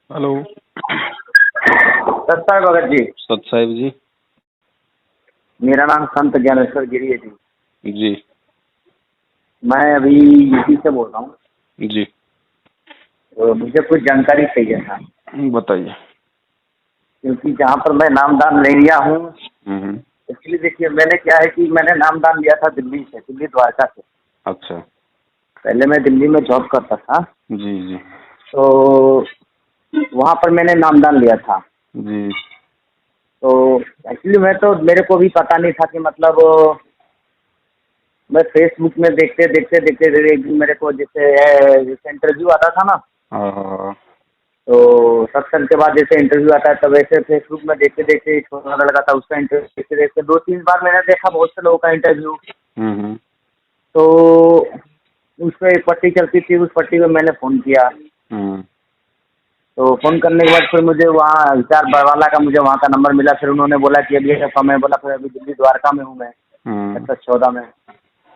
Hello. सत्ता भगत जी। सत साहिब जी। मेरा नाम संत ज्ञानेश्वर गिरी है जी। जी मैं अभी यूपी से बोल रहा हूँ। जी तो मुझे कुछ जानकारी चाहिए था, बताइए। क्योंकि जहाँ पर मैं नामदान ले लिया हूँ, हम्म। एक्चुअली देखिए मैंने क्या है कि मैंने नामदान लिया था दिल्ली से, दिल्ली द्वारका से। अच्छा। पहले मैं दिल्ली में जॉब करता था, जी जी तो वहाँ पर मैंने नामदान लिया था। जी। तो एक्चुअली मेरे को भी पता नहीं था कि मतलब मैं फेसबुक में देखते देखते देखते एक दिन मेरे को जैसे इंटरव्यू आता था ना, हाँ। तो सत्संग के बाद जैसे इंटरव्यू आता है, तब वैसे फेसबुक में देखते देखते एक छोटा लड़का था, उसका इंटरव्यू देखते देखते 2-3 बार मैंने देखा बहुत से लोगों का इंटरव्यू। हम्म। तो उस पर एक पट्टी चलती थी, उस पट्टी पे मैंने फ़ोन किया। हम्म। तो फ़ोन करने के बाद फिर मुझे वहाँ विचार बरवाला का मुझे वहाँ का नंबर मिला। फिर उन्होंने बोला कि अभी ऐसा समय, बोला फिर अभी दिल्ली द्वारका में हूँ मैं, हम्म। सेक्टर 14 में।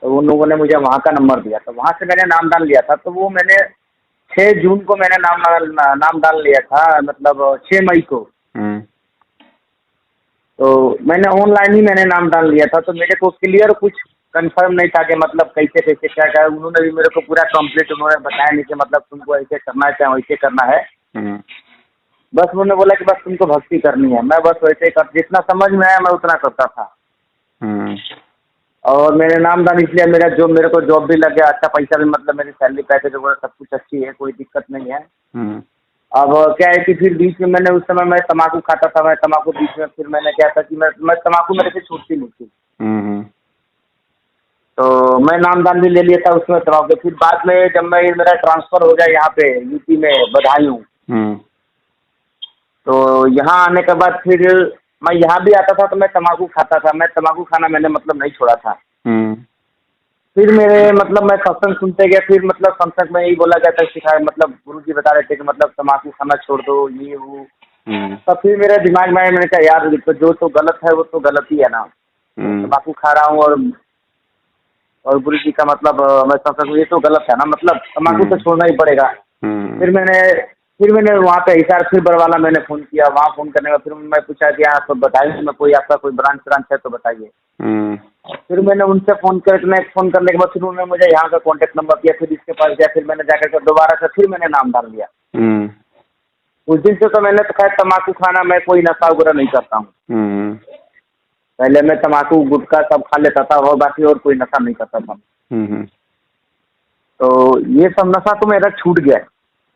तो उन लोगों ने मुझे वहाँ का नंबर दिया, तो वहाँ से मैंने नामदान लिया था। तो वो मैंने 6 जून को मैंने नामदान लिया था, मतलब 6 मई को। हम्म। तो मैंने ऑनलाइन ही मैंने नामदान लिया था, तो मेरे को क्लियर कुछ कंफर्म नहीं था कि मतलब कैसे कैसे क्या क्या। उन्होंने भी मेरे को पूरा कंप्लीट उन्होंने बताया नहीं कि मतलब तुमको ऐसे करना है चाहे वैसे करना है। हम्म। बस उन्होंने बोला कि बस तुमको भक्ति करनी है। मैं बस वैसे कर, जितना समझ में आया मैं उतना करता था। हम्म। और मैंने नामदान इसलिए, मेरे को जॉब भी लग गया, अच्छा पैसा भी, मतलब मेरी सैलरी पैकेज वगैरह सब कुछ अच्छी है, कोई दिक्कत नहीं है। हम्म। अब क्या है कि फिर बीच में मैंने, उस समय मैं तम्बाकू खाता था, मैं तम्बाकू बीच में, फिर मैंने क्या था कि मैं तम्बाकू मेरे से छूटती नहीं थी। हम्म। तो मैं नामदान भी ले लिया था उसमें तम्बाकू। फिर बाद में जब मेरा ट्रांसफ़र हो गया यहाँ पे यूपी में बदायूं, हम्म। तो यहाँ आने के बाद फिर मैं यहाँ भी आता था तो मैं तम्बाकू खाता था। मैं तम्बाकू खाना मैंने मतलब नहीं छोड़ा था। हम्म। फिर मैं सत्संग सुनते गया, फिर मतलब सत्संग में यही बोला जाता है, सिखाया, मतलब गुरु जी बता रहे थे कि मतलब तम्बाकू खाना छोड़ दो, ये वो। हम्म। तब फिर मेरे दिमाग में आया, मैंने कहा यार तो जो तो गलत है वो तो गलत ही है ना। हम्म। तम्बाकू खा रहा हूँ और गुरु जी का मतलब मैं सत्संग, ये तो गलत है ना, मतलब तम्बाकू तो छोड़ना ही पड़ेगा। हम्म। फिर मैंने वहाँ पे हिसार फिर बरवाला मैंने फ़ोन किया। वहाँ फ़ोन करने का फिर मैं पूछा कि आप बताइए मैं, कोई आपका कोई ब्रांच व्रांच है तो बताइए। हम्म। फिर मैंने उनसे फ़ोन करने के बाद फिर उन्होंने मुझे यहाँ का कॉन्टैक्ट नंबर दिया। फिर इसके पास गया, फिर मैंने जाकर के दोबारा से फिर मैंने नामदान लिया। हम्म। उस दिन से तो मैंने तो खैर तम्बाकू खाना, मैं कोई नशा वगैरह नहीं करता हूँ। हम्म। पहले मैं तम्बाकू गुटखा सब खा लेता था और बाकी और कोई नशा नहीं करता था। हम्म। तो ये सब नशा तो मेरा छूट गया है।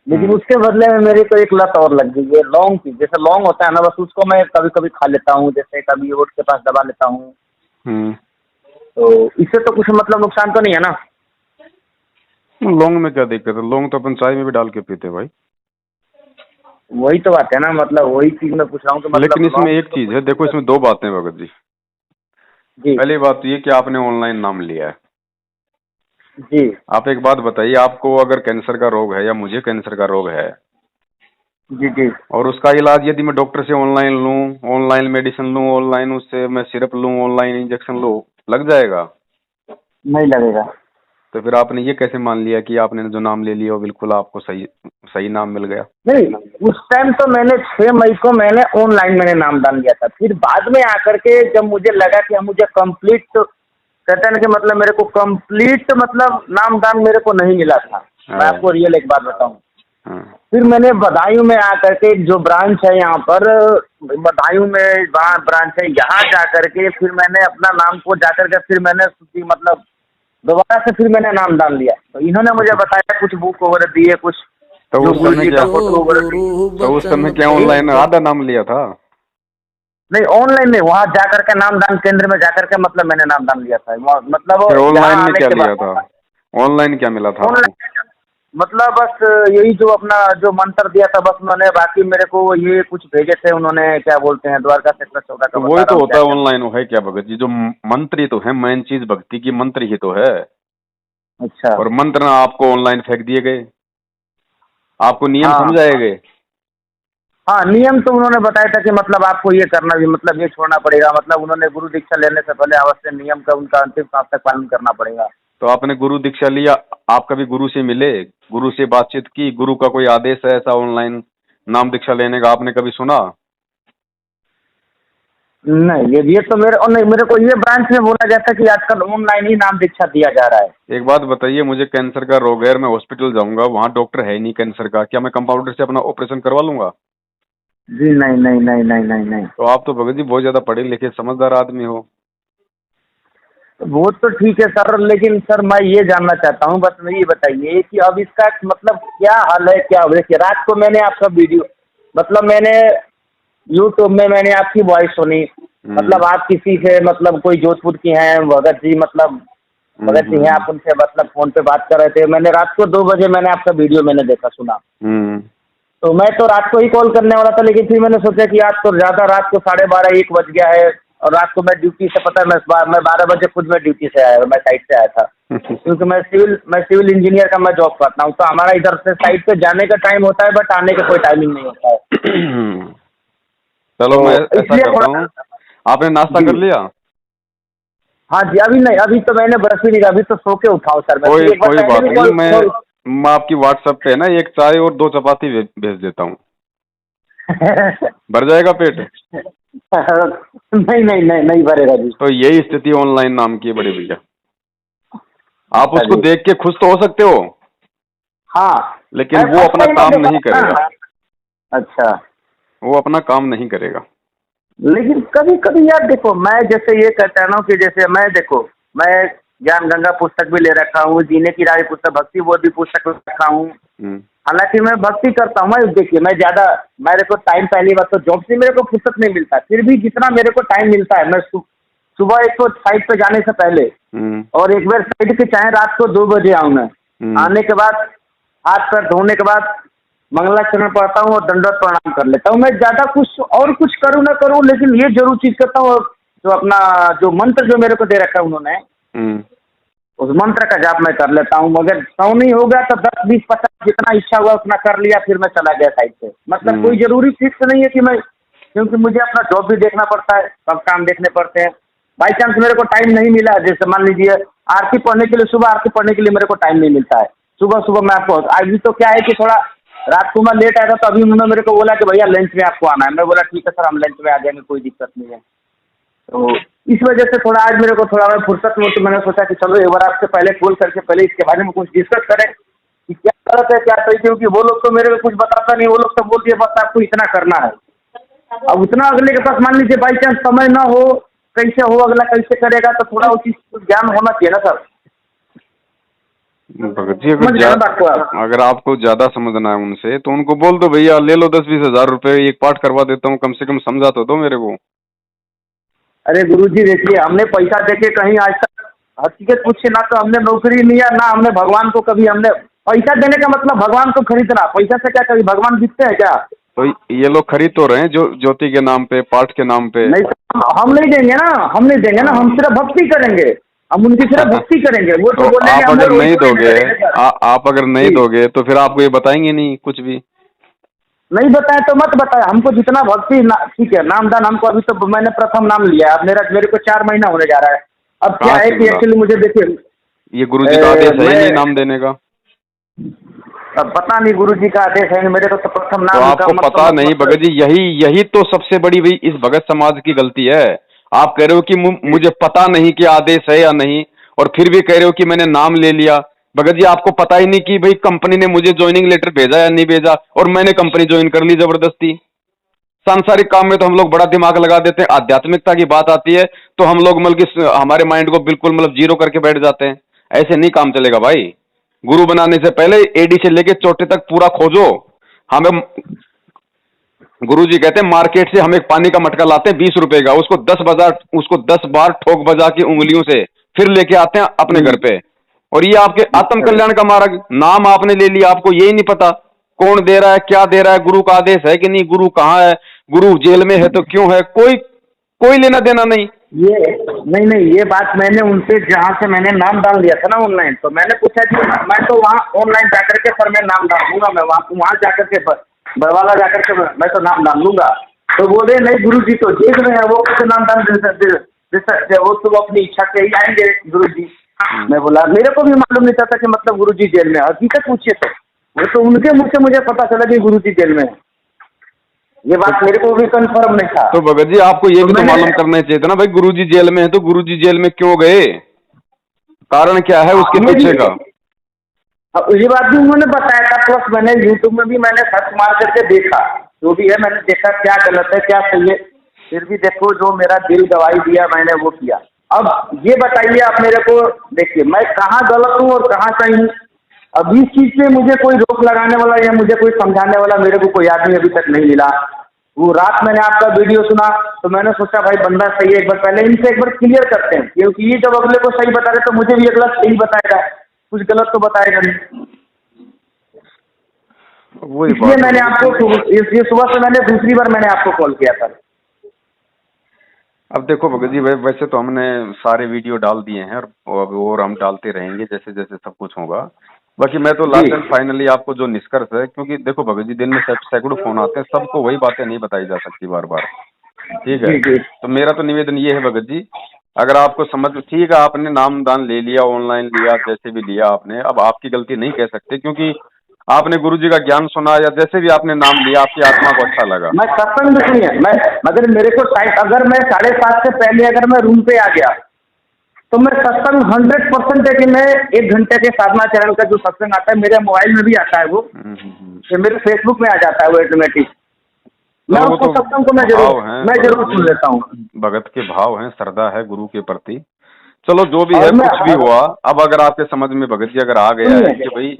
लेकिन हम्म। उसके बदले में मेरे को एक लत और लग गई है, लौंग की। जैसे लौंग होता है ना, बस उसको मैं कभी कभी खा लेता हूँ, जैसे कभी होठ के पास दबा लेता हूँ। हम्म। तो इससे तो कुछ मतलब नुकसान तो नहीं है ना? लौंग में क्या दिक्कत है? लौंग तो अपन चाय में भी डाल के पीते हैं भाई। वही तो बात है ना, मतलब वही चीज मैं पूछ रहा हूँ कि लेकिन मतलब इसमें लौंग एक तो चीज कोई है, देखो दिक्कत। इसमें दो बातें हैं भगत जी। जी पहली बात तो ये कि आपने ऑनलाइन नाम लिया है। जी आप एक बात बताइए, आपको अगर कैंसर का रोग है या मुझे कैंसर का रोग है जी जी। और उसका इलाज यदि मैं डॉक्टर से ऑनलाइन लूं, ऑनलाइन मेडिसिन लूं, ऑनलाइन उससे मैं सिरप लूं, ऑनलाइन इंजेक्शन लूं, लग जाएगा। नहीं लगेगा। तो फिर आपने ये कैसे मान लिया कि आपने जो नाम ले लिया वो बिल्कुल आपको सही सही नाम मिल गया? नहीं, उस टाइम तो मैंने 6 मई को मैंने ऑनलाइन मैंने नामदान लिया था। फिर बाद में आकर के जब मुझे लगा कि अब मुझे कंप्लीट, कहते हैं कि मतलब मेरे को कंप्लीट मतलब नामदान मेरे को नहीं मिला था। मैं हाँ। आपको रियल एक बात बताऊं, हाँ। फिर मैंने बदायूं में आकर के जो ब्रांच है यहाँ पर, बदायूं में ब्रांच है, यहाँ जाकर के फिर मैंने अपना नाम को जाकर के फिर मैंने मतलब दोबारा से फिर मैंने नामदान लिया। तो इन्होंने मुझे बताया, कुछ बुक वगैरह दिए, कुछ तो जो उस गुरु समय जी क्या का फोटो वगैरह दी। तो उस समय क्या नहीं ऑनलाइन आधा नाम लिया था? नहीं, ऑनलाइन नहीं, वहाँ जाकर के नामदान केंद्र में जाकर के मतलब मैंने नामदान लिया था। फिर मतलब यहाँ ऑनलाइन में आने क्या के लिया था? बाद ऑनलाइन क्या मिला था आपको? ऑनलाइन मतलब बस यही जो अपना जो मंत्र दिया था बस उन्होंने, बाकी मेरे को ये कुछ भेजे थे उन्होंने, क्या बोलते हैं, द्वारका सेक्टर 14 का तो बता वही रहा तो हूँ होता क्या है क्या। ऑनलाइन, है क्या भगत जी? जो मंत्र ही तो है, मेन चीज भक्ति की मंत्र ही तो है। अच्छा। और मंत्र ना आपको ऑनलाइन फेंक दिए गए, आपको नियम हाँ समझाए गए। हाँ, नियम तो उन्होंने बताया था कि मतलब आपको ये करना भी, मतलब ये छोड़ना पड़ेगा, मतलब उन्होंने गुरु दीक्षा लेने से पहले अवश्य नियम का उनका अंतिम सांस तक पालन करना पड़ेगा। तो आपने गुरु दीक्षा लिया, आप कभी गुरु से मिले, गुरु से बातचीत की, गुरु का कोई आदेश है ऐसा ऑनलाइन नाम दीक्षा लेने का, आपने कभी सुना? नहीं, ये तो मेरे और नहीं, मेरे को ये ब्रांच में बोला गया था कि आजकल ऑनलाइन ही नाम दीक्षा दिया जा रहा है। एक बात बताइए, मुझे कैंसर का रोग है, मैं हॉस्पिटल जाऊंगा, वहाँ डॉक्टर है ही नहीं कैंसर का, क्या मैं कंपाउंडर से अपना ऑपरेशन करवा लूंगा? जी नहीं नहीं नहीं नहीं नहीं नहीं। तो आप तो भगत जी बहुत ज्यादा पढ़े लिखे समझदार आदमी हो। वो तो ठीक है सर, लेकिन सर मैं ये जानना चाहता हूँ, बस ये बताइए कि अब इसका मतलब क्या हल है, क्या हो। देखिए रात को मैंने आपका वीडियो, मतलब मैंने यूट्यूब में मैंने आपकी वॉइस सुनी, मतलब आप किसी से मतलब कोई जोधपुर की हैं भगत जी, मतलब भगत जी हैं आप, उनसे मतलब फोन पे बात कर रहे थे। मैंने रात को 2 बजे मैंने आपका वीडियो मैंने देखा सुना, तो मैं तो रात को ही कॉल करने वाला था, लेकिन फिर मैंने सोचा कि आज तो ज़्यादा रात को 12:30-1 बज गया है, और रात को मैं ड्यूटी से, पता है मैं 12 बजे खुद मैं ड्यूटी से आया, मैं साइट से आया था, क्योंकि मैं सिविल इंजीनियर का मैं जॉब करता हूँ, तो हमारा इधर से साइट पे जाने का टाइम होता है, बट आने का कोई टाइमिंग नहीं होता है। चलो तो मैं ऐसा इसलिए करता हूँ, आपने नाश्ता जी, कर लिया? हाँ जी, अभी नहीं, अभी तो मैंने ब्रश भी नहीं किया, अभी तो सो के उठाओ सर मैं, कोई फिर एक बार कोई पहले बात भी नहीं, कॉल मैं आपकी व्हाट्सएप पे ना 1 चाय और 2 चपाती भेज देता हूँ, भर जाएगा पेट? नहीं नहीं नहीं नहीं भरेगा जी। तो यही स्थिति ऑनलाइन नाम की है बड़े भैया। आप अच्छा उसको जी। देख के खुश तो हो सकते हो, हाँ, लेकिन मैं वो फर्स्ट अपना टाइम काम देखा नहीं था करेगा। ना। अच्छा, वो अपना काम नहीं करेगा। लेकिन कभी कभी यार देखो, मैं जैसे ये कहता हूँ कि जैसे मैं देखो, मैं ज्ञान गंगा पुस्तक भी ले रखा हूँ, जीने की राह पुस्तक, भक्ति बोध भी पुस्तक ले रखा हूँ। हम्म हालांकि मैं भक्ति करता हूँ, मैं देखिए मैं ज़्यादा, मेरे को टाइम पहली बात तो जॉब से मेरे को फुर्सत नहीं मिलता, फिर भी जितना मेरे को टाइम मिलता है, मैं सुबह एक तो साइट पे जाने से पहले, हम्म और एक बार साइट के चाहे रात को 2 बजे आऊँ मैं, हम्म आने के बाद हाथ पैर धोने के बाद मंगलाचरण पढ़ता हूँ और दंडवत प्रणाम कर लेता हूँ। मैं ज़्यादा और कुछ करूँ ना करूँ, लेकिन ये जरूर चीज़ करता हूँ, जो अपना जो मंत्र जो मेरे को दे रखा है उन्होंने, हम्म उस मंत्र का जाप मैं कर लेता हूँ। मगर 100 नहीं होगा तो 10, 20, 50 जितना इच्छा हुआ उतना कर लिया, फिर मैं चला गया साइड से। मतलब कोई जरूरी फिक्स नहीं है कि मैं, क्योंकि मुझे अपना जॉब भी देखना पड़ता है, सब काम देखने पड़ते हैं। बाई चांस मेरे को टाइम नहीं मिला, जैसे मान लीजिए आरती पढ़ने के लिए, सुबह आरती पढ़ने के लिए मेरे को टाइम नहीं मिलता है, सुबह सुबह मैं आपको, अभी तो क्या है कि थोड़ा रात को मैं लेट आया था, तो अभी उन्होंने मेरे को बोला कि भैया लंच में आपको आना है। मैं बोला ठीक है सर, हम लंच में आ जाएंगे, कोई दिक्कत नहीं है। तो इस वजह से थोड़ा आज मेरे को थोड़ा मैं फुर्सत में हूं, तो मैंने सोचा कि चलो एक बार आपसे पहले कॉल करके पहले इसके बारे में कुछ डिस्कस करें कि क्या गलत है क्या सही, क्योंकि वो लोग तो मेरे को कुछ बताता नहीं, वो लोग तो बोल दिए बस आपको इतना करना है। अब उतना अगले के पास मान लीजिए बाई चांस समय ना हो, कैसे हो अगला कैसे करेगा, तो थोड़ा उस चीज को ज्ञान होना चाहिए ना सर। भगत जी, समझ गए ना बात को आप? अगर आपको ज्यादा समझना है उनसे तो उनको बोल दो भैया ले लो 10-20 हजार रुपए, एक पाठ करवा देता हूँ, कम से कम समझा तो दो मेरे को। अरे गुरुजी देखिए, हमने पैसा देके कहीं आज तक हकीकत पूछे ना, तो हमने नौकरी लिया ना, हमने भगवान को कभी, हमने पैसा देने का मतलब भगवान को खरीदना, पैसा से क्या कभी भगवान दिखते हैं क्या? तो ये लोग खरीद तो रहे हैं जो ज्योति के नाम पे, पाठ के नाम पे। नहीं हम नहीं देंगे ना, हम नहीं देंगे ना, हम सिर्फ भक्ति करेंगे, हम उनकी सिर्फ भक्ति करेंगे। वो तो बोलेंगे आप हम अगर नहीं रोई दोगे, करेंगे सर। आप अगर नहीं जी। दोगे तो फिर आपको ये बताएंगे नहीं कुछ भी। नहीं बताए तो मत बताए, हमको जितना भक्ति ठीक है, नामदान हमको, अभी तो मैंने प्रथम नाम लिया है, अब मेरे को 4 महीना होने जा रहा है। अब क्या कहाँ है से कि मिला? एक्चुअली मुझे देखिए, ये गुरुजी का आदेश है ही नहीं मैं नाम देने का। अब पता नहीं गुरुजी का आदेश है, मेरे को तो प्रथम तो नाम का आपको पता नहीं भगत जी, यही तो सबसे बड़ी भाई इस भगत समाज की गलती है। आप कह रहे हो कि मुझे पता नहीं कि आदेश है या नहीं, और फिर भी कह रहे हो कि मैंने नाम ले लिया। भगत जी आपको पता ही नहीं कि भाई कंपनी ने मुझे ज्वाइनिंग लेटर भेजा या नहीं भेजा, और मैंने कंपनी ज्वाइन कर ली जबरदस्ती। सांसारिक काम में तो हम लोग बड़ा दिमाग लगा देते हैं, आध्यात्मिकता की बात आती है तो हम लोग मतलब हमारे माइंड को बिल्कुल मतलब जीरो करके बैठ जाते हैं। ऐसे नहीं काम चलेगा भाई। गुरु बनाने से पहले एडी से लेके चोटे तक पूरा खोजो। हमें गुरुजी कहते हैं मार्केट से हम एक पानी का मटका लाते हैं 20 रुपए का, उसको 10 बार ठोक बजा के उंगलियों से फिर लेके आते हैं अपने घर पे। और ये आपके आत्म अच्छा कल्याण का मार्ग, नाम आपने ले लिया, आपको यही नहीं पता कौन दे रहा है, क्या दे रहा है, गुरु का आदेश है कि नहीं, गुरु कहाँ है, गुरु जेल में है तो क्यों है, कोई लेना देना नहीं। ये नहीं, ये बात मैंने उनसे, जहाँ से मैंने नाम डाल दिया था ना ऑनलाइन, तो मैंने पूछा कि मैं तो वहाँ ऑनलाइन जाकर के सर मैं नाम डाल दूंगा, मैं वहाँ जाकर के बरवाला जाकर के मैं तो नाम डाल दूंगा। तो बोले नहीं गुरुजी तो जेल में है, वो कैसे नाम डाल दे सकते, वो तो अपनी इच्छा से ही आएंगे गुरुजी। मैं बोला मेरे को भी मालूम नहीं था कि मतलब गुरुजी जेल में है, हकीकत पूछिए तो वो तो उनके मुँह से मुझे पता चला कि गुरुजी जेल में है। ये बात मेरे को भी कंफर्म नहीं था। तो भगत जी आपको ये तो भी तो मैंने मालूम करना चाहिए था ना भाई, गुरुजी जेल में है तो गुरुजी जेल में क्यों गए, कारण क्या है उसके ये भी पीछे का। अब ये बात भी उन्होंने बताया था, प्लस मैंने यूट्यूब में भी मैंने सर्च मार करके देखा, जो भी है मैंने देखा क्या गलत है क्या सही है, फिर भी देखो जो मेरा दिल गवाही दिया मैंने वो किया। अब ये बताइए आप मेरे को, देखिए मैं कहाँ गलत हूँ और कहाँ सही हूँ। अब इस चीज़ पे मुझे कोई रोक लगाने वाला या मुझे कोई समझाने वाला मेरे को कोई आदमी अभी तक नहीं मिला। वो रात मैंने आपका वीडियो सुना तो मैंने सोचा भाई बंदा सही है, एक बार पहले इनसे एक बार क्लियर करते हैं, क्योंकि ये जब अगले को सही बता रहे तो मुझे भी अगला सही बताएगा, कुछ गलत तो बताएगा नहीं। वही इसलिए बात मैंने है। आपको ये सुबह से मैंने दूसरी बार मैंने आपको कॉल किया था। अब देखो भगत जी वैसे तो हमने सारे वीडियो डाल दिए हैं और हम डालते रहेंगे जैसे जैसे सब कुछ होगा। बाकी मैं तो जी लास्ट एंड फाइनली आपको जो निष्कर्ष है, क्योंकि देखो भगत जी दिन में सैकड़ों फोन आते हैं, सबको वही बातें नहीं बताई जा सकती बार बार, ठीक है। जी जी तो मेरा तो निवेदन ये है भगत जी, अगर आपको समझ ठीक है आपने नाम दान ले लिया, ऑनलाइन लिया, जैसे भी लिया आपने, अब आपकी गलती नहीं कह सकते क्योंकि आपने गुरु जी का ज्ञान सुना या जैसे भी आपने नाम लिया आपकी आत्मा को अच्छा लगा। मैं सत्संग भी सुनिए, मैं अगर मेरे को टाइम अगर मैं 7:30 से पहले अगर मैं रूम पे आ गया तो मैं सत्संग 100% है कि मैं 1 घंटे के साधना चरण का जो सत्संग आता है मेरे मोबाइल में भी आता है, वो हम्म। फिर मेरे फेसबुक में आ जाता है वो ऑटोमेटिक, मैं चलो वो उसको तो सत्संग को भाव हैं मैं भगत जरूर सुन जी, लेता हूँ। भगत के भाव हैं, श्रद्धा है गुरु के प्रति। चलो जो भी है और मैं कुछ भी हुआ, अब अगर आपके समझ में भगत जी अगर आ गया है कि सुनिए, भाई,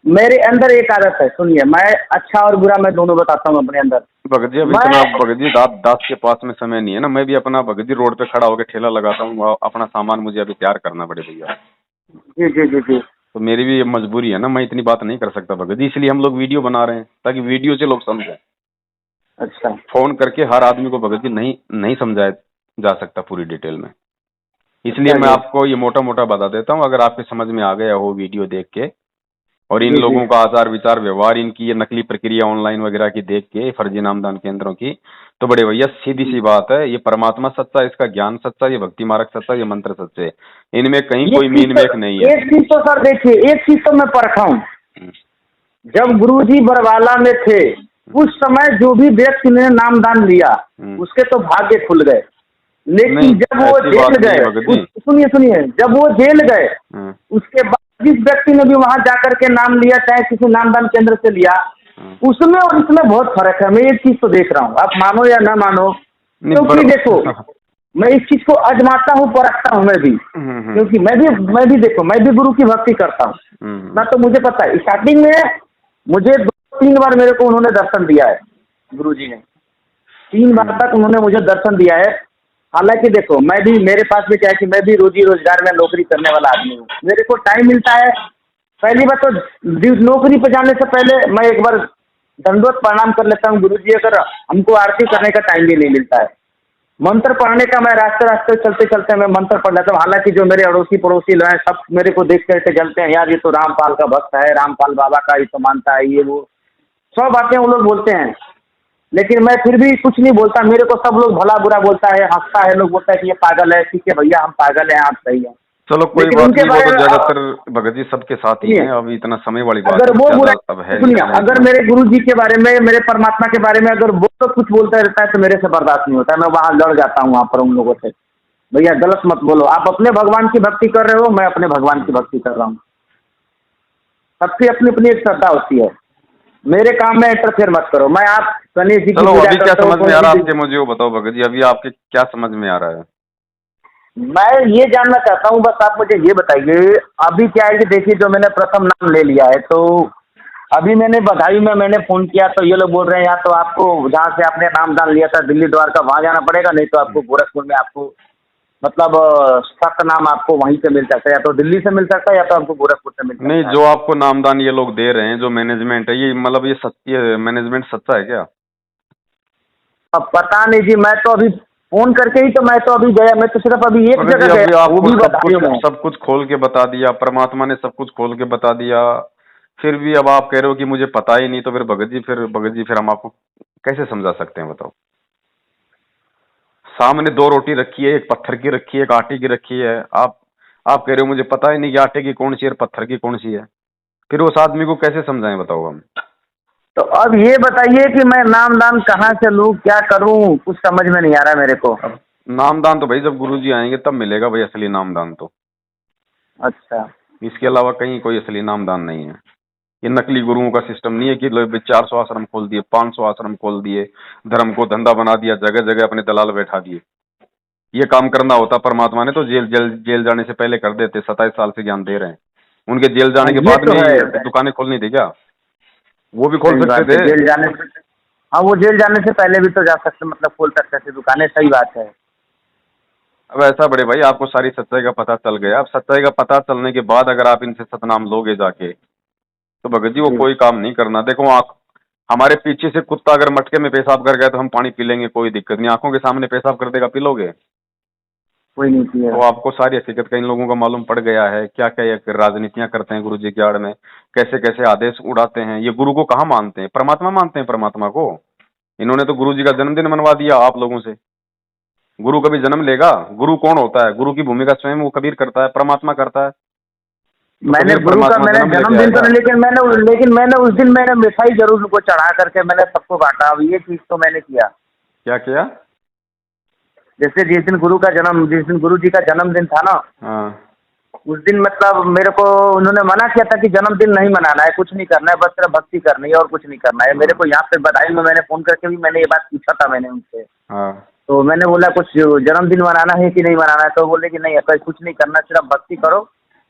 मेरे अंदर एक आदत है, सुनिए मैं अच्छा और बुरा मैं दोनों बताता हूँ अपने अंदर। भगत जी अब मैं इतना भगत जी दांत दांत के पास में समय नहीं है ना, मैं भी अपना भगत जी रोड पे खड़ा होकर ठेला लगाता हूँ, अपना सामान मुझे अभी तैयार करना पड़े भैया। जी जी जी जी। तो मेरी भी ये मजबूरी है ना, मैं इतनी बात नहीं कर सकता भगत जी, इसलिए हम लोग वीडियो बना रहे हैं ताकि वीडियो से लोग समझें। अच्छा फोन करके हर आदमी को भगत जी नहीं नहीं समझाया जा सकता पूरी डिटेल में, इसलिए अच्छा मैं जी आपको ये मोटा मोटा बता देता हूँ, अगर आपके समझ में आ गया हो वीडियो देख के और इन जी जी। लोगों का आचार विचार व्यवहार, इनकी ये नकली प्रक्रिया ऑनलाइन वगैरह की देख के फर्जी नामदान केंद्रों की, तो बड़े भैया सीधी सी बात है, ये परमात्मा सच्चा, इसका ज्ञान सच्चा, ये भक्ति मार्ग सच्चा, ये मंत्र सच्चे, इनमें कहीं कोई मीन मेख नहीं है। एक चीज तो सर देखिए, एक चीज तो मैं परखा हूँ, हम्म, जब गुरुजी बरवाला में थे उस समय जो भी व्यक्ति ने नामदान लिया हम्म। उसके तो भाग्य खुल गए, नहीं लेकिन जब वो ऐसी जेल बात नहीं है गए भगत जी। सुनिए सुनिए, जब वो जेल गए हम्म, उसके बाद जिस व्यक्ति ने भी वहां जाकर के नाम लिया चाहे किसी नामदान केंद्र से लिया, हम्म। उसमें और इसमें बहुत फर्क है। मैं एक चीज तो देख रहा हूँ, आप मानो या ना मानो, नहीं क्योंकि देखो मैं इस चीज को आजमाता हूँ परखता हूँ मैं भी, हम्म। क्योंकि मैं भी देखो मैं भी गुरु की भक्ति करता हूँ ना, तो मुझे पता है स्टार्टिंग में मुझे 2-3 बार मेरे को उन्होंने दर्शन दिया है, गुरुजी ने 3 बार तक उन्होंने मुझे दर्शन दिया है। हालांकि देखो मैं भी, मेरे पास भी क्या है कि मैं भी रोजी रोजगार में नौकरी करने वाला आदमी हूँ, मेरे को टाइम मिलता है। पहली बात तो नौकरी पर जाने से पहले मैं एक बार दंडवत प्रणाम कर लेता हूँ गुरुजी, अगर हमको आरती करने का टाइम भी नहीं मिलता है। मंत्र पढ़ने का मैं रास्ते रास्ते चलते चलते मैं मंत्र पढ़ लेता हूँ, हालांकि जो मेरे अड़ोसी पड़ोसी लोग हैं सब मेरे को देख करके जलते हैं, यार ये तो रामपाल का भक्त है, रामपाल बाबा का ये तो मानता है, ये वो सब बातें वो लोग बोलते हैं, लेकिन मैं फिर भी कुछ नहीं बोलता। मेरे को सब लोग भला बुरा बोलता है, हंसता है, लोग बोलता है कि ये पागल है, ठीक है भैया हम पागल हैं, आप सही हैं, चलो कोई लेकिन बात उनके नहीं, वो बारे तो में ज्यादातर भगत जी सबके साथ ही हैं, अब इतना समय वाली बात अगर है, वो बुरा, ज्यादा अब है नहीं सुनिए समय अगर इतना। मेरे गुरु जी के बारे में, मेरे परमात्मा के बारे में अगर वो तो कुछ बोलता रहता है तो मेरे से बर्दाश्त नहीं होता है, मैं वहाँ लड़ जाता हूँ वहाँ पर उन लोगों से, भैया गलत मत बोलो, आप अपने भगवान की भक्ति कर रहे हो, मैं अपने भगवान की भक्ति कर रहा हूँ, सबकी अपनी अपनी एक श्रद्धा होती है, मेरे काम में इंटरफेयर मत करो। मैं आप गणेश जी की चलो पूजा अभी क्या करता हूँ, समझ में आ रहा है आपके, मुझे वो बताओ भगत जी, अभी आपके क्या समझ में आ रहा है। मैं ये जानना चाहता हूँ, बस आप मुझे ये बताइए, अभी क्या है कि देखिए जो मैंने प्रथम नाम ले लिया है, तो अभी मैंने बधाई में मैंने फ़ोन किया तो ये लोग बोल रहे हैं यार तो आपको जहाँ से आपने नाम दान लिया था दिल्ली द्वारका वहाँ जाना पड़ेगा, नहीं तो आपको गोरखपुर में आपको मतलब सख्त नाम आपको वहीं से मिल सकता है, या तो दिल्ली से मिल सकता है या तो आपको गोरखपुर से मिल नहीं सकता है। जो आपको नामदान ये लोग दे रहे हैं, जो मैनेजमेंट है, ये मतलब ये सत्य मैनेजमेंट सच्चा है क्या। अब पता नहीं जी, मैं तो अभी फ़ोन करके ही तो मैं तो अभी गया, मैं तो सिर्फ अभी एक भगत जी जगह अभी गया, वो आपको भी बधाइयों में। सब कुछ खोल के बता दिया, परमात्मा ने सब कुछ खोल के बता दिया, फिर भी अब आप कह रहे हो कि मुझे पता ही नहीं, तो फिर भगत जी फिर हम आपको कैसे समझा सकते हैं बताओ। सामने 2 रोटी रखी है, एक पत्थर की रखी है, एक आटे की रखी है, आप कह रहे हो मुझे पता ही नहीं कि आटे की कौन सी है और पत्थर की कौन सी है, फिर उस आदमी को कैसे समझाएं बताओ हम। तो अब ये बताइए कि मैं नाम दान कहाँ से लूँ, क्या करूँ, कुछ समझ में नहीं आ रहा मेरे को। अब नामदान तो भाई जब गुरुजी आएंगे तब मिलेगा भाई असली नामदान तो। अच्छा। इसके अलावा कहीं कोई असली नामदान नहीं है। ये नकली गुरुओं का सिस्टम नहीं है कि लोग 400 आश्रम खोल दिए, 500 आश्रम खोल दिए, धर्म को धंधा बना दिया, जगह जगह अपने दलाल बैठा दिए। ये काम करना होता परमात्मा ने तो जेल जेल जेल जाने से पहले कर देते। 27 साल से ज्ञान दे रहे हैं, उनके जेल हाँ जाने के ये बाद तो में है। ही दुकानें खोलनी थी क्या? वो भी खोल सही सकते बात है, थे। जेल जाने से। हाँ वो जेल जाने से पहले भी तो जा सकते, मतलब खोल सकते थे दुकानें, सही बात है। अब ऐसा बड़े भाई आपको सारी सच्चाई का पता चल गया। अब सच्चाई का पता चलने के बाद अगर आप इनसे सतनाम लोगे जाके तो भगत जी वो जी। कोई काम नहीं करना। देखो आँख, हमारे पीछे से कुत्ता अगर मटके में पेशाब कर गया तो हम पानी पी लेंगे, कोई दिक्कत नहीं। आंखों के सामने पेशाब कर देगा, पी लोगे? कोई नहीं किया। तो आपको सारी हकीकत का इन लोगों का मालूम पड़ गया है। क्या क्या ये राजनीतियां करते हैं गुरु जी की आड़ में, कैसे कैसे आदेश उड़ाते हैं। ये गुरु को कहाँ मानते हैं? परमात्मा मानते हैं परमात्मा को। इन्होंने तो गुरु जी का जन्मदिन मनवा दिया आप लोगों से। गुरु कभी जन्म लेगा? गुरु कौन होता है? गुरु की भूमिका स्वयं वो कबीर करता है, परमात्मा करता है। तो मैंने कबीर गुरु का परमात्मा मैंने जन्म लेके जन्मदिन तो आएगा? नहीं, लेकिन मैंने उस दिन मैंने मिठाई जरूर उनको चढ़ा करके मैंने सबको बांटा। अब ये चीज तो मैंने किया। क्या किया? जैसे जिस दिन गुरु जी का जन्मदिन था ना, हाँ। उस दिन मतलब मेरे को उन्होंने मना किया था कि जन्मदिन नहीं मनाना है, कुछ नहीं करना है, बस सिर्फ भक्ति करनी है और कुछ नहीं करना है। मेरे हाँ। को यहाँ पे बधाई में मैंने फोन करके भी मैंने ये बात पूछा था मैंने उनसे। हाँ। तो मैंने बोला कुछ जन्मदिन मनाना है कि नहीं मनाना है, तो बोले कि नहीं ऐसा कुछ नहीं करना, सिर्फ भक्ति करो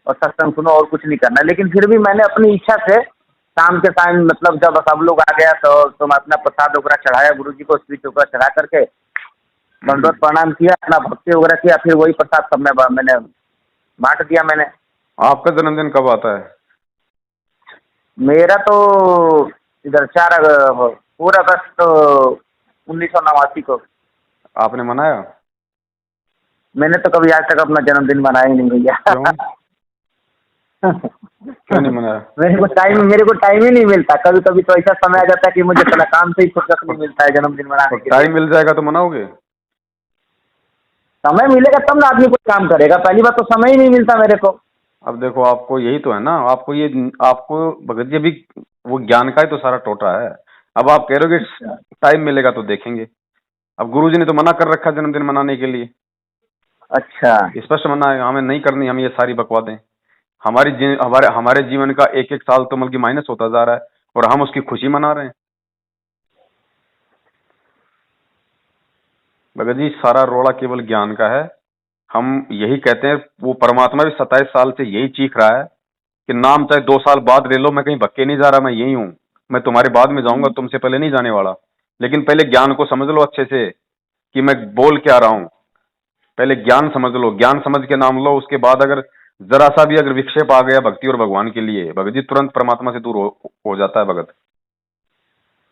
और सत्संग सुनो और कुछ नहीं करना। लेकिन फिर भी मैंने अपनी इच्छा से शाम के टाइम मतलब जब सब लोग आ गया तो मैं अपना प्रसाद वगैरह चढ़ाया गुरु जी को, स्वीट वगैरह चढ़ा करके दंडवत प्रणाम किया, अपना भक्ति वगैरह किया, फिर वही प्रसाद सब में मैंने बांट दिया मैंने। आपका जन्मदिन कब आता है? मेरा तो इधर 4 अगस्त 1989 को। आपने मनाया? मैंने तो कभी आज तक अपना जन्मदिन मनाया ही नहीं भैया। क्यों? क्यों नहीं मनाया? मेरे को टाइम ही नहीं मिलता। कभी कभी तो ऐसा समय आ जाता है कि मुझे पहले काम से ही फुर्सत नहीं मिलता है जन्मदिन तो मनाने के लिए। टाइम मिल जाएगा तो मनाओगे? समय मिलेगा तब ना आदमी कुछ काम करेगा, पहली बात तो समय ही नहीं मिलता मेरे को। अब देखो आपको यही तो है ना, आपको भगत जी अभी वो ज्ञान का ही तो सारा टोटा है। अब आप कह रहे हो कि टाइम मिलेगा तो देखेंगे। अब गुरुजी ने तो मना कर रखा जन्मदिन मनाने के लिए, अच्छा। स्पष्ट मना है हमें नहीं करनी हम ये सारी बकवादें। हमारे हमारे जीवन का एक एक साल तो बल्कि माइनस होता जा रहा है और हम उसकी खुशी मना रहे हैं। भगत जी सारा रोड़ा केवल ज्ञान का है। हम यही कहते हैं, वो परमात्मा भी 27 साल से यही चीख रहा है कि नाम चाहे 2 साल बाद ले लो, मैं कहीं भक्के नहीं जा रहा, मैं यही हूँ। मैं तुम्हारे बाद में जाऊंगा, तुमसे पहले नहीं जाने वाला। लेकिन पहले ज्ञान को समझ लो अच्छे से कि मैं बोल क्या रहा हूँ। पहले ज्ञान समझ लो, ज्ञान समझ के नाम लो। उसके बाद अगर जरा सा भी अगर विक्षेप आ गया भक्ति और भगवान के लिए, भगत जी तुरंत परमात्मा से दूर हो जाता है भगत।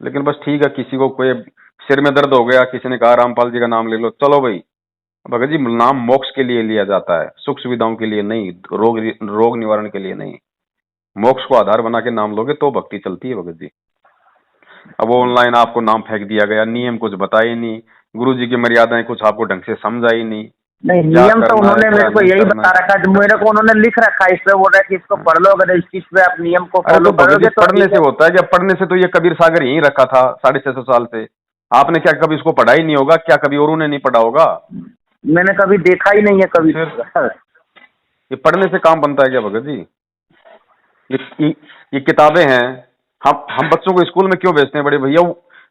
लेकिन बस ठीक है, किसी को कोई सिर में दर्द हो गया, किसी ने कहा रामपाल जी का नाम ले लो, चलो भाई। भगत जी नाम मोक्ष के लिए लिया जाता है, सुख सुविधाओं के लिए नहीं, रोग निवारण के लिए नहीं। मोक्ष को आधार बना के नाम लोगे तो भक्ति चलती है भगत जी। अब ऑनलाइन आपको नाम फेंक दिया गया, नियम कुछ बताए ही नहीं, गुरु जी की मर्यादाएं कुछ आपको ढंग से समझा ही नहीं। नहीं, क्या नियम तो करना है उन्होंने क्या मेरे को नहीं यही करना बता है। रखा है, जो मेरे को उन्होंने लिख रखा है, इस पे बोल रहा है कि इसको पढ़ लो, अगर इस चीज पे आप नियम को अरे फॉलो तो भगत जी करोगे तो पढ़ने ठीक से है। होता है क्या? पढ़ने से तो ये कबीर सागर यहीं रखा था 650 साल से। आपने क्या कभी इसको पढ़ा ही नहीं होगा? क्या कभी औरों ने नहीं पढ़ा होगा? मैंने कभी देखा ही नहीं है तो कभी। फिर ये पढ़ने से काम बनता है क्या भगत जी? ये किताबें हैं, हम बच्चों को स्कूल में क्यों भेजते हैं बड़े भैया?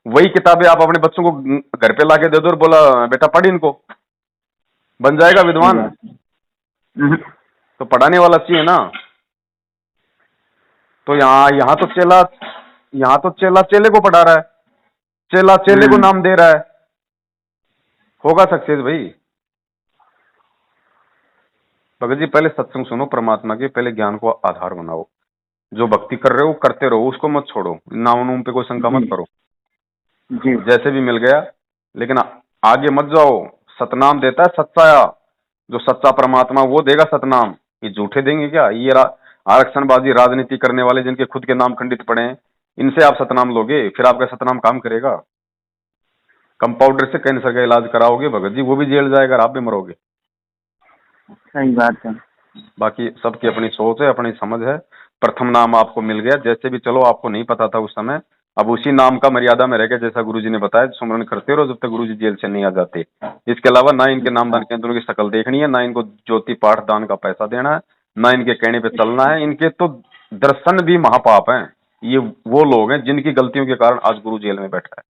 वही किताबें आप अपने बच्चों को घर पे लाके दे दो और बोला बेटा पढ़ इनको, बन जाएगा विद्वान। हम्म। तो पढ़ाने वाला चाहिए ना। तो यहाँ तो चेला चेले को पढ़ा रहा है, चेला चेले को नाम दे रहा है। होगा सक्सेस भाई? भगत जी पहले सत्संग सुनो परमात्मा के, पहले ज्ञान को आधार बनाओ। जो भक्ति कर रहे हो करते रहो, उसको मत छोड़ो, नाम नूम पे कोई शंका मत जी करो। जी। जैसे भी मिल गया, लेकिन आगे मत जाओ। सतनाम देता है सच्चाया, जो सच्चा परमात्मा वो देगा सतनाम। ये झूठे देंगे क्या? ये आरक्षणबाजी राजनीति करने वाले जिनके खुद के नाम खंडित पड़े हैं, इनसे आप सतनाम लोगे, फिर आपका सतनाम काम करेगा? कंपाउंडर से कैंसर का इलाज कराओगे भगत जी, वो भी जेल जाएगा और आप भी मरोगे। सही बात है। बाकी सबकी अपनी सोच है, अपनी समझ है। प्रथम नाम आपको मिल गया, जैसे भी चलो, आपको नहीं पता था उस समय, अब उसी नाम का मर्यादा में रह के जैसा गुरुजी ने बताया सुमरन करते रहो जब तक गुरुजी जेल से नहीं आ जाते। इसके अलावा ना इनके नामदान केंद्रों की शक्ल देखनी है, ना इनको ज्योति पाठ दान का पैसा देना है, ना इनके कहने पे चलना है। इनके तो दर्शन भी महापाप हैं। ये वो लोग हैं जिनकी गलतियों के कारण आज गुरु जेल में बैठा है।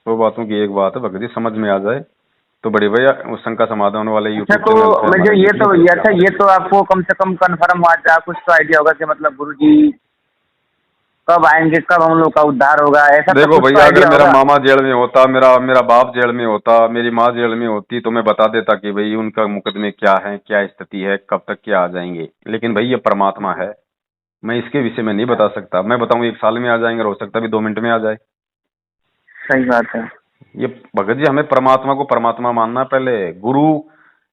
दो बातों की एक बात है, भगत जी समझ में आ जाए तो बड़े भैया उस शंका समाधान वाले अच्छा यूट्यूब तो चैनल पे मुझे हमारे ये तो वीडियो अच्छा ये तो आपको कम से कम कंफर्म हुआ था, कुछ तो आइडिया होगा कि मतलब गुरुजी कब आएंगे, कब हम लोग का उद्धार होगा, ऐसा तो देखो कुछ तो भैया, अगर आइडिया मेरा होगा। मामा जेल में होता, मेरा मेरा बाप जेल में होता, मेरी माँ जेल में होती तो मैं बता देता कि भाई उनका मुकदमे क्या है, क्या स्थिति है, कब तक क्या आ जाएंगे। लेकिन भाई ये परमात्मा है, मैं इसके विषय में नहीं बता सकता। मैं बताऊं 1 साल में आ जाएंगे, और हो सकता है भी 2 मिनट में आ जाए। सही बात है। ये भगत जी हमें परमात्मा को परमात्मा मानना है पहले। गुरु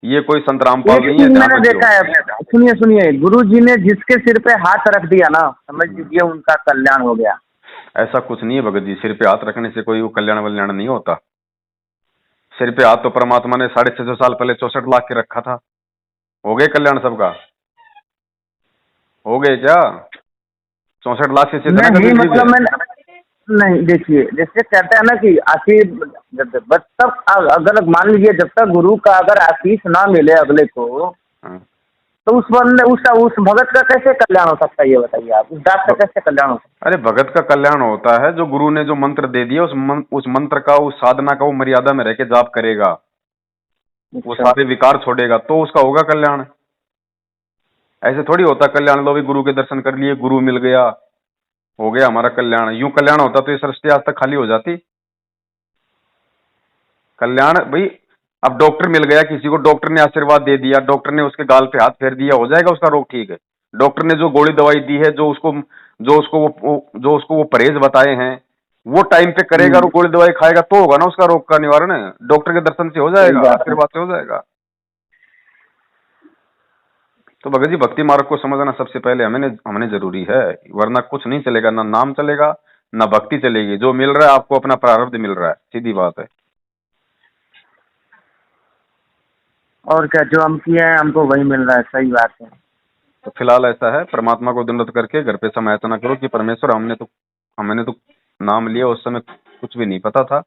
ये कोई संत रामपाल एक नहीं है, चीज ध्यान मैंने रखियो। देखा है, सुनिए सुनिए, गुरु जी ने जिसके सिर पे हाथ रख दिया ना, समझ लीजिए उनका कल्याण हो गया। ऐसा कुछ नहीं है भगत जी, सिर पे हाथ रखने से कोई वो कल्याण वल्याण नहीं होता। सिर पे हाथ तो परमात्मा ने 650 साल पहले 64 लाख के रखा था। हो गए कल्याण सबका? हो गए क्या? 64 लाख से थे ना नहीं कबीर जी के। मतलब मैं नहीं, देखिए जैसे कहते हैं ना कि आशीष, जब तक अगर मान लीजिए जब तक गुरु का अगर आशीष ना मिले अगले को, हाँ। तो उस बंदे उस भगत का कैसे कल्याण हो सकता है, ये बताइए आप, उस दास का कैसे कल्याण हो सकता अरे भगत का कल्याण होता है जो गुरु ने जो मंत्र दे दिया उस मंत्र का, उस साधना का वो मर्यादा में रह के जाप करेगा, है? वो अच्छा। सारे विकार छोड़ेगा तो उसका होगा कल्याण। ऐसे थोड़ी होता कल्याण, लो भी गुरु के दर्शन कर लिए, गुरु मिल गया, हो गया हमारा कल्याण। यूं कल्याण होता तो ये सृष्टि आज तक खाली हो जाती। कल्याण भाई, अब डॉक्टर मिल गया किसी को, डॉक्टर ने आशीर्वाद दे दिया, डॉक्टर ने उसके गाल पे हाथ फेर दिया, हो जाएगा उसका रोग ठीक है? डॉक्टर ने जो गोली दवाई दी है, जो उसको वो परहेज बताए हैं, वो टाइम पे करेगा और वो गोली दवाई खाएगा तो होगा ना उसका रोग का निवारण। डॉक्टर के दर्शन से हो सही जाएगा, बात है। आशीर्वाद से हो जाएगा। तो भगत जी भक्ति मार्ग को समझना सबसे पहले हमने जरूरी है, वरना कुछ नहीं चलेगा, ना नाम चलेगा ना भक्ति चलेगी। जो मिल रहा है आपको अपना प्रारब्ध मिल रहा है, सीधी बात है। और क्या, जो हम किए हैं हमको वही मिल रहा है, सही बात है। तो फिलहाल ऐसा है, परमात्मा को दंडवत करके घर पे समायाचना करो कि परमेश्वर हमने तो नाम लिया, उस समय कुछ भी नहीं पता था,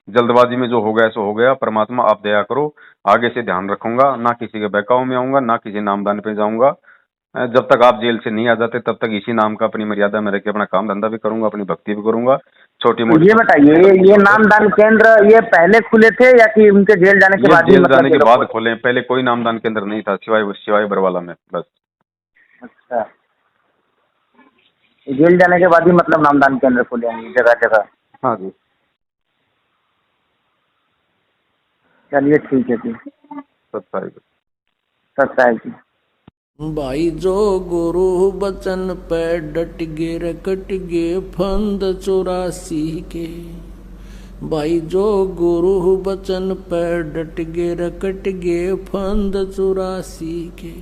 जल्दबाजी में जो हो गया सो हो गया। परमात्मा आप दया करो, आगे से ध्यान रखूंगा, ना किसी के बहकावे में आऊंगा, ना किसी नामदान पे जाऊंगा। जब तक आप जेल से नहीं आ जाते तब तक इसी नाम का अपनी मर्यादा में रह के अपना काम धंधा भी करूंगा, अपनी भक्ति भी करूंगा, छोटी तो मोटी। ये बताइए, ये नामदान केंद्र ये पहले खुले थे या कि उनके जेल जाने के ये बाद ही जेल मतलब जाने ये के लोग बाद खोले? खोले, पहले कोई नामदान केंद्र नहीं था सिवाय सिवाय बरवाला में बस। अच्छा, जेल जाने के बाद ही मतलब नामदान केंद्र खोले हैं जगह जगह? हाँ जी। चलिए ठीक है जी। सत्ताईस। सत्ता है जी। भाई जो गुरु बचन पे डट गे रकट गे फंद 84 के। भाई जो गुरु बचन पे डट गे रकट गे फंद 84 के।